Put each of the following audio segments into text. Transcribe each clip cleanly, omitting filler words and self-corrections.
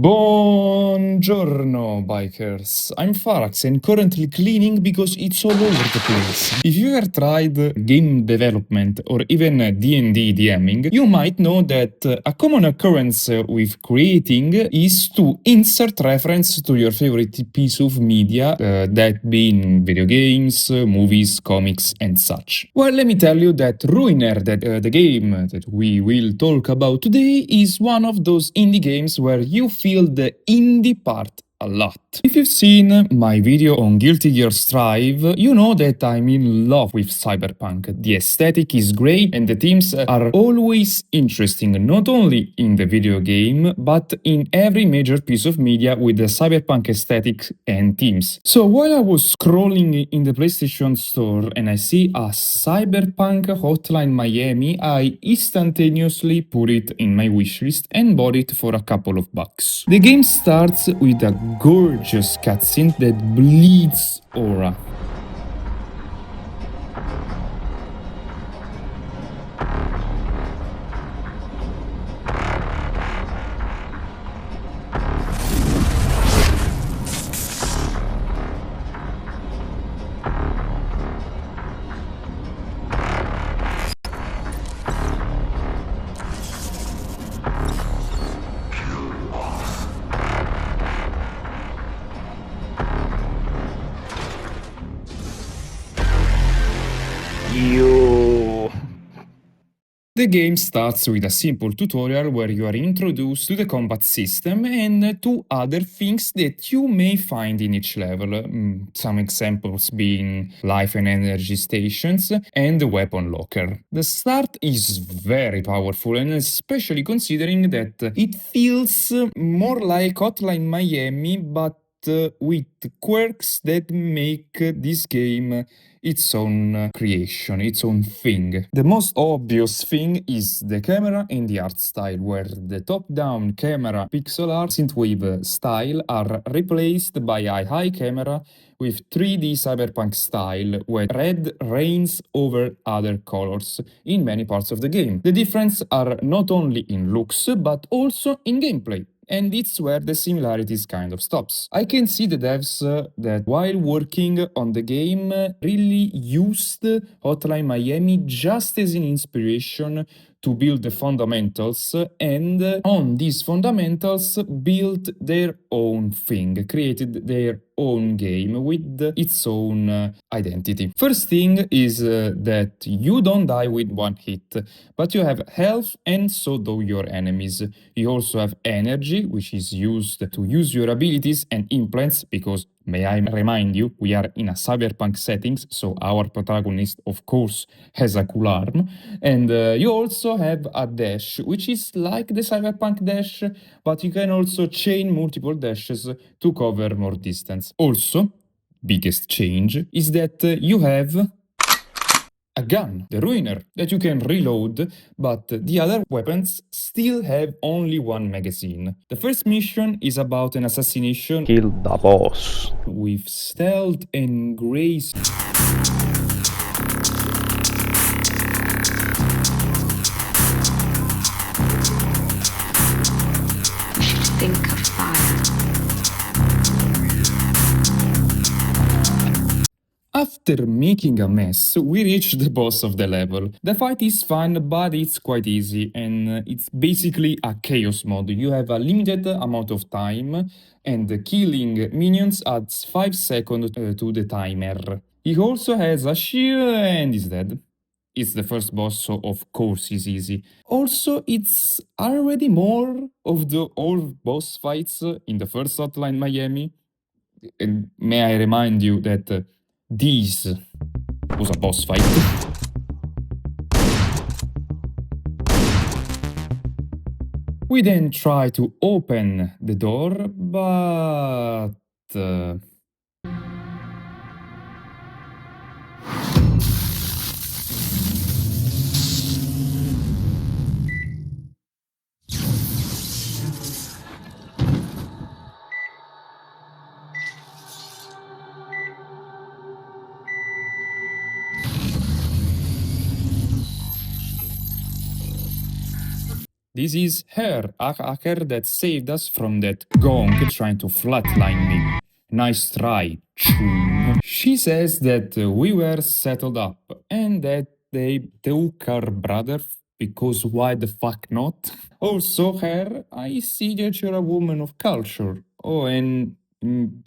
Buongiorno Bikers, I'm Farax and currently cleaning because it's all over the place. If you ever tried game development or even D&D DMing, you might know that a common occurrence with creating is to insert reference to your favorite piece of media, that being video games, movies, comics and such. Well, let me tell you that RUINER, the game that we will talk about today, is one of those indie games where you feel the indie part a lot. If you've seen my video on Guilty Gear Strive, you know that I'm in love with Cyberpunk. The aesthetic is great and the themes are always interesting, not only in the video game, but in every major piece of media with the Cyberpunk aesthetic and themes. So while I was scrolling in the PlayStation Store and I see a Cyberpunk Hotline Miami, I instantaneously put it in my wishlist and bought it for a couple of bucks. The game starts with a gorgeous cutscene that bleeds aura. The game starts with a simple tutorial where you are introduced to the combat system and to other things that you may find in each level, some examples being life and energy stations and the weapon locker. The start is very powerful, and especially considering that it feels more like Hotline Miami, but with quirks that make this game its own creation, its own thing. The most obvious thing is the camera and the art style, where the top-down camera pixel art synthwave style are replaced by a high camera with 3D cyberpunk style, where red reigns over other colors in many parts of the game. The difference are not only in looks, but also in gameplay. And it's where the similarities kind of stops. I can see the devs that while working on the game really used Hotline Miami just as an inspiration to build the fundamentals, and on these fundamentals built their own thing, created their own game with its own identity. First thing is that you don't die with one hit, but you have health and so do your enemies. You also have energy, which is used to use your abilities and implants, because may I remind you, we are in a cyberpunk settings, so our protagonist, of course, has a cool arm. And you also have a dash, which is like the cyberpunk dash, but you can also chain multiple dashes to cover more distance. Also, biggest change is that you have a gun, the RUINER, that you can reload, but the other weapons still have only one magazine. The first mission is about an assassination. Kill the boss. With stealth and grace. Think of fire. After making a mess, we reach the boss of the level. The fight is fun, but it's quite easy, and it's basically a chaos mode. You have a limited amount of time, and killing minions adds 5 seconds to the timer. He also has a shield and is dead. It's the first boss, so of course it's easy. Also, it's already more of the old boss fights in the first Hotline Miami. And may I remind you that this was a boss fight. We then try to open the door, but This is her, a hacker that saved us from that gong trying to flatline me. Nice try. She says that we were settled up and that they took our brother because why the fuck not? Also, her, I see that you're a woman of culture. Oh, and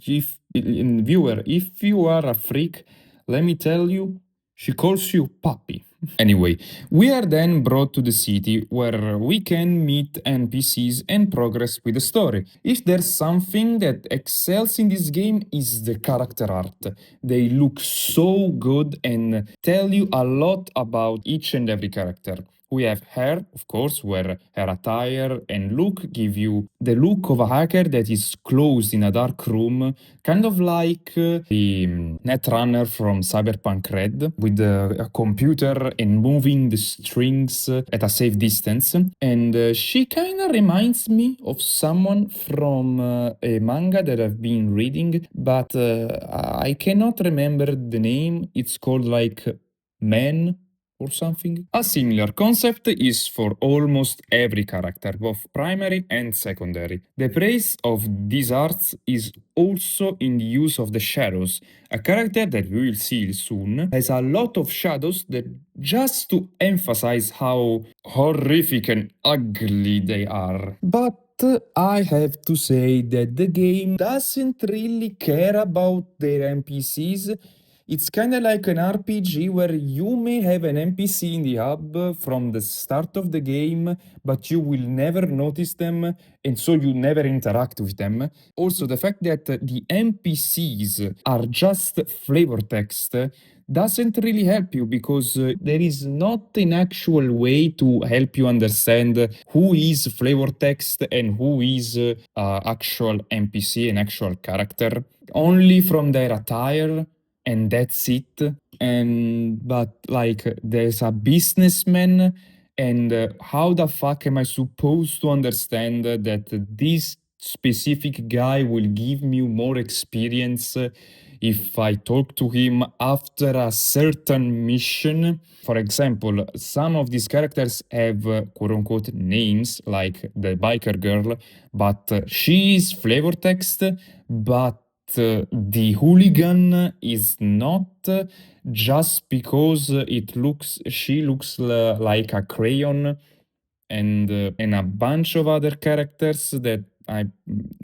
if viewer, if you are a freak, let me tell you, she calls you puppy. Anyway, we are then brought to the city where we can meet NPCs and progress with the story. If there's something that excels in this game is the character art. They look so good and tell you a lot about each and every character. We have her, of course, where her attire and look give you the look of a hacker that is closed in a dark room, kind of like the Netrunner from Cyberpunk Red, with a computer and moving the strings at a safe distance. And she kind of reminds me of someone from a manga that I've been reading, but I cannot remember the name. It's called like Man or something. A similar concept is for almost every character, both primary and secondary. The praise of these arts is also in the use of the shadows. A character that we will see soon has a lot of shadows that just to emphasize how horrific and ugly they are. But I have to say that the game doesn't really care about their NPCs. It's kind of like an RPG where you may have an NPC in the hub from the start of the game, but you will never notice them, and so you never interact with them. Also, the fact that the NPCs are just flavor text doesn't really help you because there is not an actual way to help you understand who is flavor text and who is actual NPC, an actual character. Only from their attire and that's it. And but like there's a businessman, and how the fuck am I supposed to understand that this specific guy will give me more experience if I talk to him after a certain mission? For example, some of these characters have quote unquote names like the biker girl, but she is flavor text, but the hooligan is not just because she looks like a crayon, and a bunch of other characters that I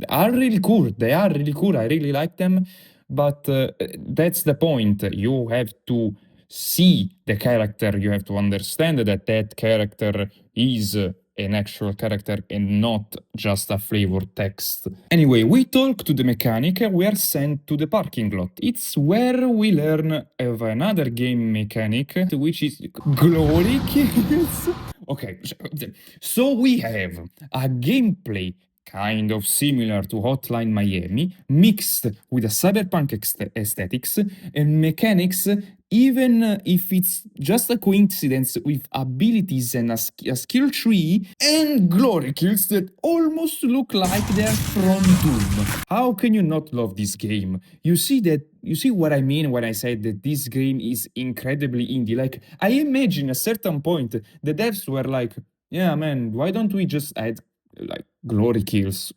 are really cool. They are really cool. I really like them, but that's the point. You have to see the character. You have to understand that that character is an actual character and not just a flavor text. Anyway, we talk to the mechanic, we are sent to the parking lot. It's where we learn of another game mechanic, which is glory kills. Okay, so we have a gameplay kind of similar to Hotline Miami, mixed with a cyberpunk aesthetics and mechanics, even if it's just a coincidence with abilities and a skill tree and glory kills that almost look like they're from Doom. How can you not love this game? You see what I mean when I say that this game is incredibly indie. Like, I imagine at a certain point the devs were like, yeah man, why don't we just add like glory kills?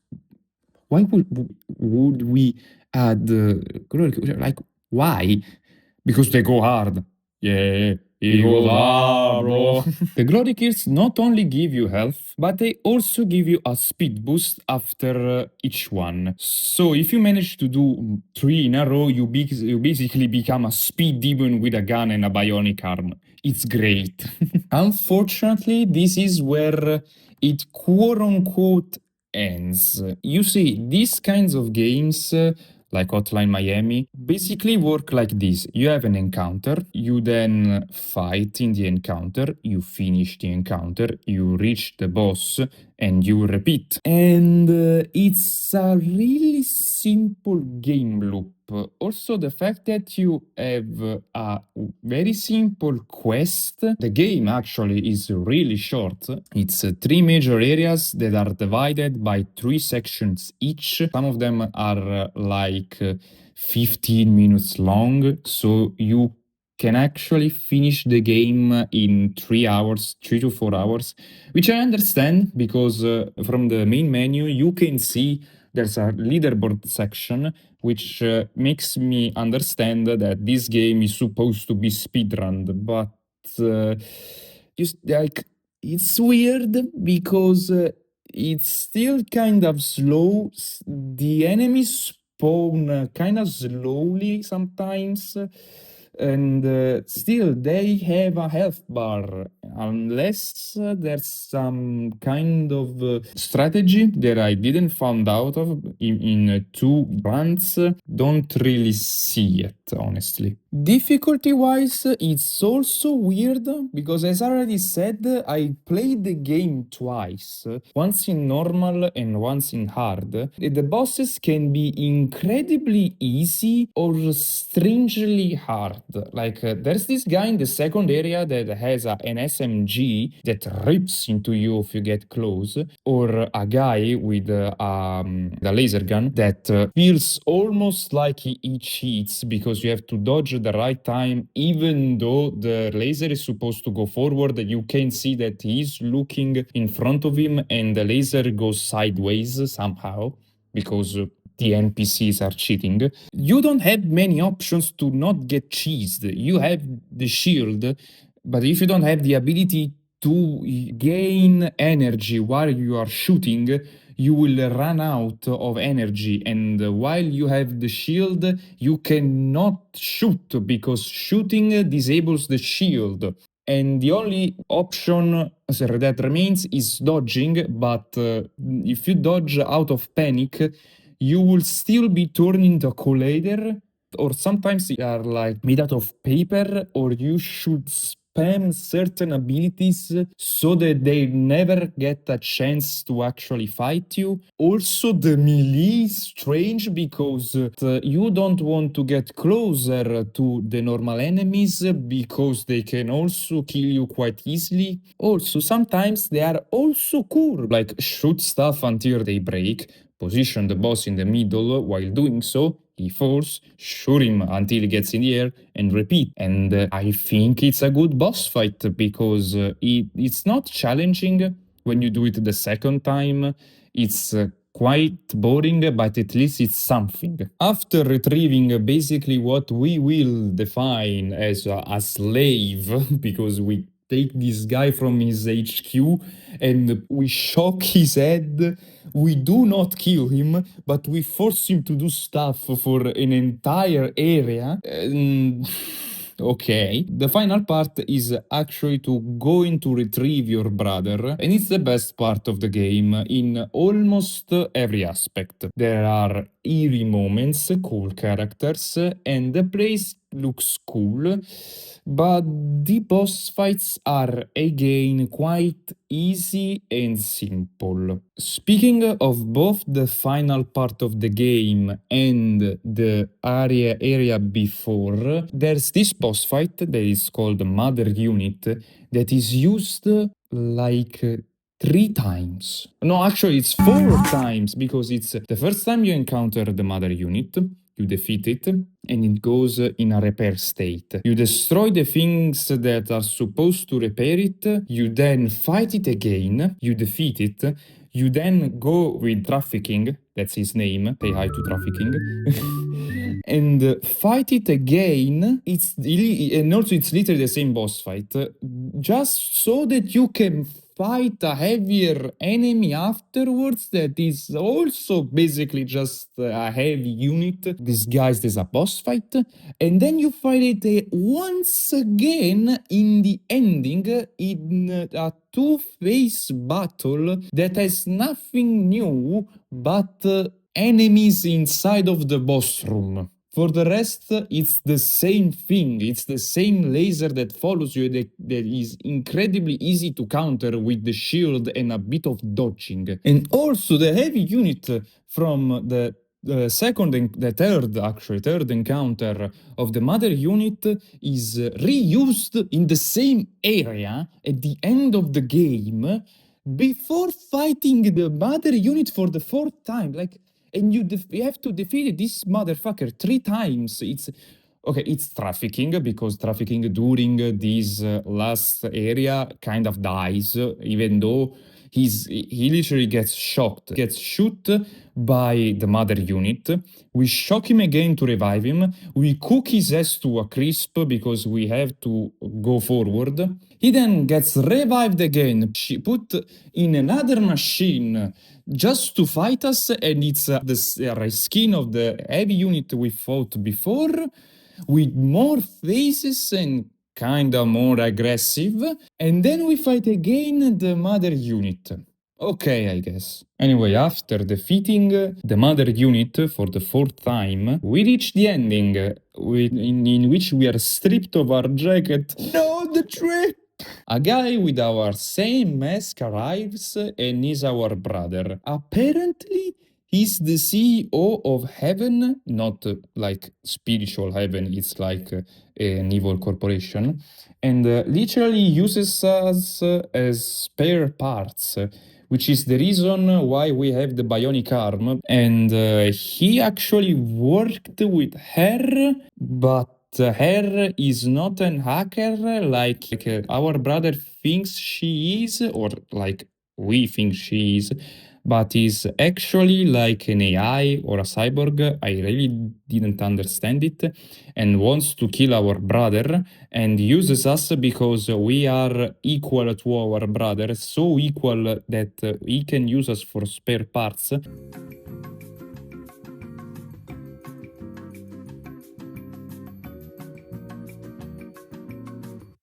Why would we add glory kills? Like, why? Because they go hard. Yeah, he goes hard, bro. The glory kills not only give you health, but they also give you a speed boost after each one. So if you manage to do 3 in a row, you basically become a speed demon with a gun and a bionic arm. It's great. Unfortunately, this is where it quote unquote ends. You see, these kinds of games like Hotline Miami, basically work like this. You have an encounter, you then fight in the encounter, you finish the encounter, you reach the boss, and you repeat. And it's a really simple game loop. Also, the fact that you have a very simple quest. The game actually is really short. It's 3 major areas that are divided by 3 sections each. Some of them are like 15 minutes long, so you can actually finish the game in 3 hours, 3 to 4 hours, which I understand because from the main menu you can see there's a leaderboard section, which makes me understand that this game is supposed to be speedrunned, but uh, just like it's weird because it's still kind of slow. The enemies spawn kind of slowly sometimes, and still they have a health bar unless there's some kind of strategy that I didn't found out of in 2 runs. Don't really see it, honestly. Difficulty wise, it's also weird because, as I already said, I played the game twice, once in normal and once in hard. The bosses can be incredibly easy or strangely hard. Like, there's this guy in the second area that has an SMG that rips into you if you get close, or a guy with a laser gun that feels almost like he cheats because you have to dodge at the right time, even though the laser is supposed to go forward. You can see that he's looking in front of him and the laser goes sideways somehow because the NPCs are cheating. You don't have many options to not get cheesed. You have the shield, but if you don't have the ability to gain energy while you are shooting, you will run out of energy. And while you have the shield, you cannot shoot because shooting disables the shield. And the only option that remains is dodging, but if you dodge out of panic, you will still be turned into a collider, or sometimes they are like made out of paper, or you should spam certain abilities so that they never get a chance to actually fight you. Also, the melee is strange because you don't want to get closer to the normal enemies because they can also kill you quite easily. Also, sometimes they are also cool, like shoot stuff until they break, position the boss in the middle. While doing so, he falls, shoot him until he gets in the air, and repeat. And I think it's a good boss fight because it's not challenging when you do it the second time. It's quite boring, but at least it's something. After retrieving basically what we will define as a slave, because we take this guy from his HQ and we shock his head. We do not kill him, but we force him to do stuff for an entire area. Okay. The final part is actually to go in to retrieve your brother, and it's the best part of the game in almost every aspect. There are eerie moments, cool characters, and the place looks cool, but the boss fights are again quite easy and simple. Speaking of both the final part of the game and the area before, there's this boss fight that is called Mother Unit that is used like 3 times. No, actually, it's 4 times because it's the first time you encounter the Mother Unit, you defeat it, and it goes in a repair state. You destroy the things that are supposed to repair it, you then fight it again, you defeat it, you then go with Trafficking, that's his name, say hi to Trafficking, and fight it again. And also it's literally the same boss fight, just so that you can fight a heavier enemy afterwards that is also basically just a heavy unit disguised as a boss fight, and then you fight it once again in the ending in a two-phase battle that has nothing new but enemies inside of the boss room. For the rest, it's the same thing. It's the same laser that follows you that is incredibly easy to counter with the shield and a bit of dodging. And also, the heavy unit from the second and the third encounter of the Mother Unit is reused in the same area at the end of the game before fighting the Mother Unit for the fourth time. Like, and you have to defeat this motherfucker 3 times. It's Okay, it's trafficking because trafficking during this last area kind of dies, even though he literally gets shoot by the mother unit. We shock him again to revive him. We cook his ass to a crisp because we have to go forward. He then gets revived again, put in another machine just to fight us, and it's the skin of the heavy unit we fought before, with more faces and kinda more aggressive, and then we fight again the mother unit. Okay, I guess. Anyway, after defeating the mother unit for the fourth time, we reach the ending, in which we are stripped of our jacket. No, the trip! A guy with our same mask arrives and is our brother. Apparently, he's the CEO of Heaven, not like spiritual heaven, it's like an evil corporation, and literally uses us as spare parts, which is the reason why we have the bionic arm. And he actually worked with her, but her is not an hacker like our brother thinks she is, or like we think she is, but is actually like an AI or a cyborg. I really didn't understand it, and wants to kill our brother and uses us because we are equal to our brother, so equal that he can use us for spare parts.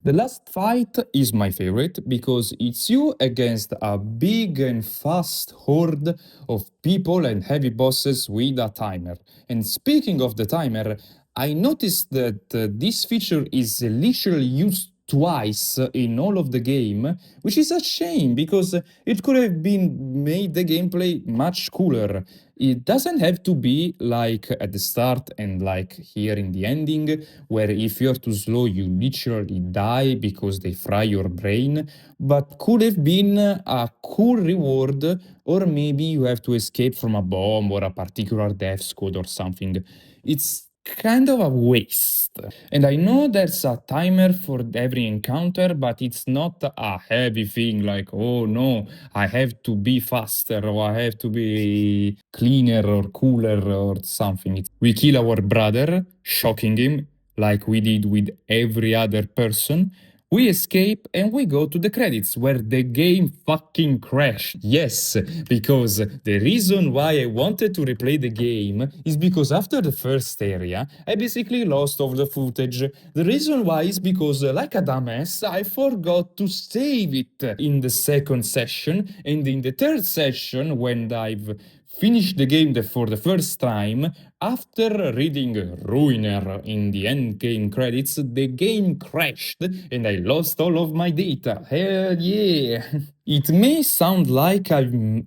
The last fight is my favorite because it's you against a big and fast horde of people and heavy bosses with a timer. And speaking of the timer, I noticed that this feature is literally used twice in all of the game, which is a shame because it could have been made the gameplay much cooler. It doesn't have to be like at the start and like here in the ending, where if you're too slow, you literally die because they fry your brain, but could have been a cool reward, or maybe you have to escape from a bomb or a particular death squad or something. It's kind of a waste. And I know there's a timer for every encounter, but it's not a heavy thing like, oh no, I have to be faster or I have to be cleaner or cooler or something. We kill our brother, shocking him like we did with every other person. We escape and we go to the credits where the game fucking crashed. Yes, because the reason why I wanted to replay the game is because after the first area, I basically lost all the footage. The reason why is because, like a dumbass, I forgot to save it in the second session, and in the third session, when I've finished the game for the first time, after reading RUINER in the end game credits, the game crashed and I lost all of my data. Hell yeah! It may sound like I'm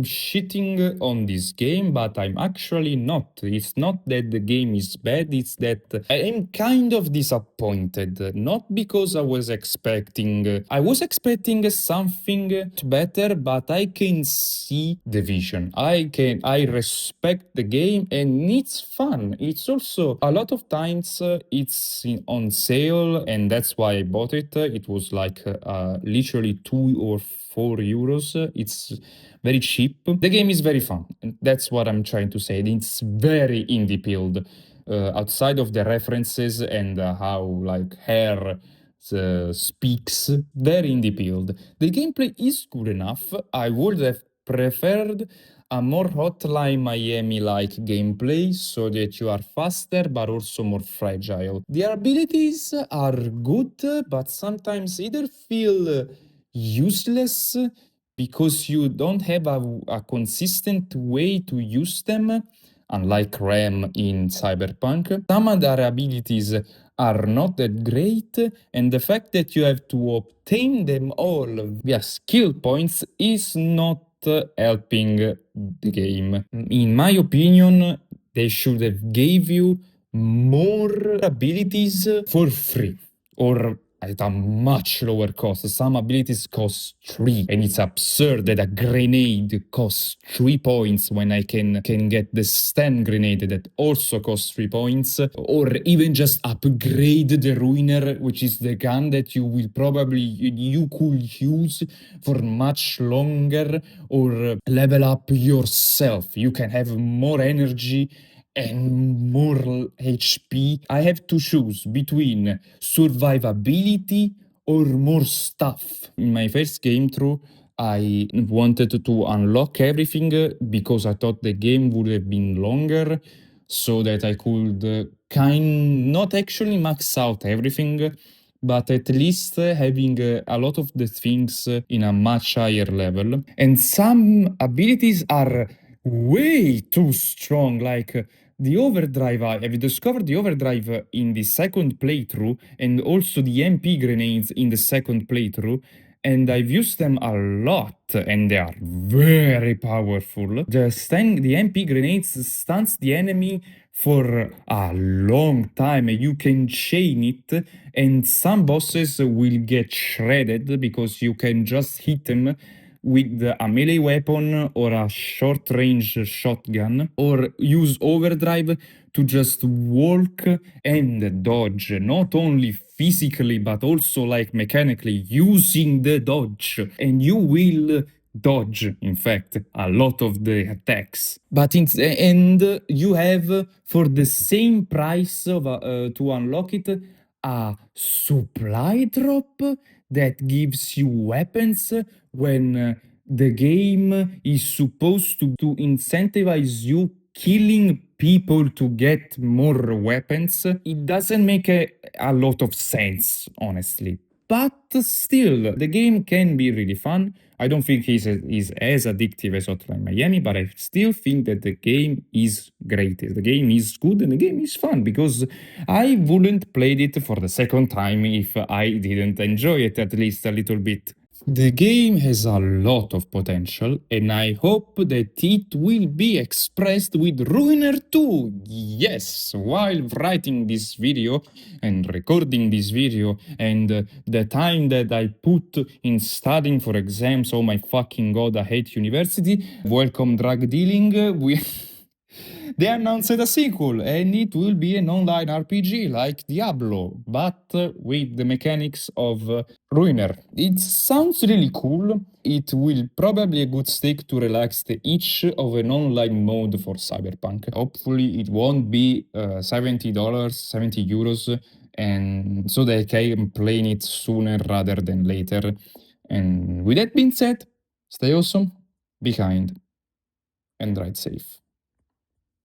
shitting on this game, but I'm actually not. It's not that the game is bad, it's that I am kind of disappointed. Not because I was expecting something better, but I can see the vision. I respect the game and it's fun. It's also a lot of times it's on sale, and that's why I bought it. It was like literally 2 or 4 euros. It's very cheap. The game is very fun. And that's what I'm trying to say. It's very indie build. Outside of the references and how like hair speaks, very indie build. The gameplay is good enough. I would have preferred a more Hotline Miami-like gameplay so that you are faster but also more fragile. The abilities are good, but sometimes either feel useless because you don't have a consistent way to use them, unlike RAM in Cyberpunk. Some other abilities are not that great, and the fact that you have to obtain them all via skill points is not helping the game. In my opinion, they should have gave you more abilities for free, or at a much lower cost. Some abilities cost 3, and it's absurd that a grenade costs 3 points when I can get the stand grenade that also costs 3 points, or even just upgrade the Ruiner, which is the gun that you could use for much longer, or level up yourself. You can have more energy and more HP. I have to choose between survivability or more stuff. In my first game through, I wanted to unlock everything because I thought the game would have been longer, so that I could not actually max out everything, but at least having a lot of the things in a much higher level. And some abilities are way too strong, like the overdrive. I have discovered the overdrive in the second playthrough, and also the MP grenades in the second playthrough, and I've used them a lot, and they are very powerful. The MP grenades stuns the enemy for a long time. You can chain it, and some bosses will get shredded because you can just hit them with a melee weapon or a short-range shotgun, or use overdrive to just walk and dodge, not only physically but also like mechanically using the dodge, and you will dodge, in fact, a lot of the attacks. But in the end, you have, for the same price of to unlock it, a supply drop that gives you weapons when the game is supposed to incentivize you killing people to get more weapons. It doesn't make a lot of sense, honestly. But still, the game can be really fun. I don't think he's as addictive as Hotline Miami, but I still think that the game is great. The game is good and the game is fun, because I wouldn't play it for the second time if I didn't enjoy it at least a little bit. The game has a lot of potential, and I hope that it will be expressed with Ruiner 2. Yes, while writing this video and recording this video, and the time that I put in studying for exams, oh my fucking god, I hate university. Welcome drug dealing. They announced a sequel, and it will be an online RPG like Diablo, but with the mechanics of Ruiner. It sounds really cool. It will probably a good stick to relax the itch of an online mode for Cyberpunk. Hopefully it won't be $70, 70 euros, and so that I can play it sooner rather than later. And with that being said, stay awesome, be kind, and ride safe.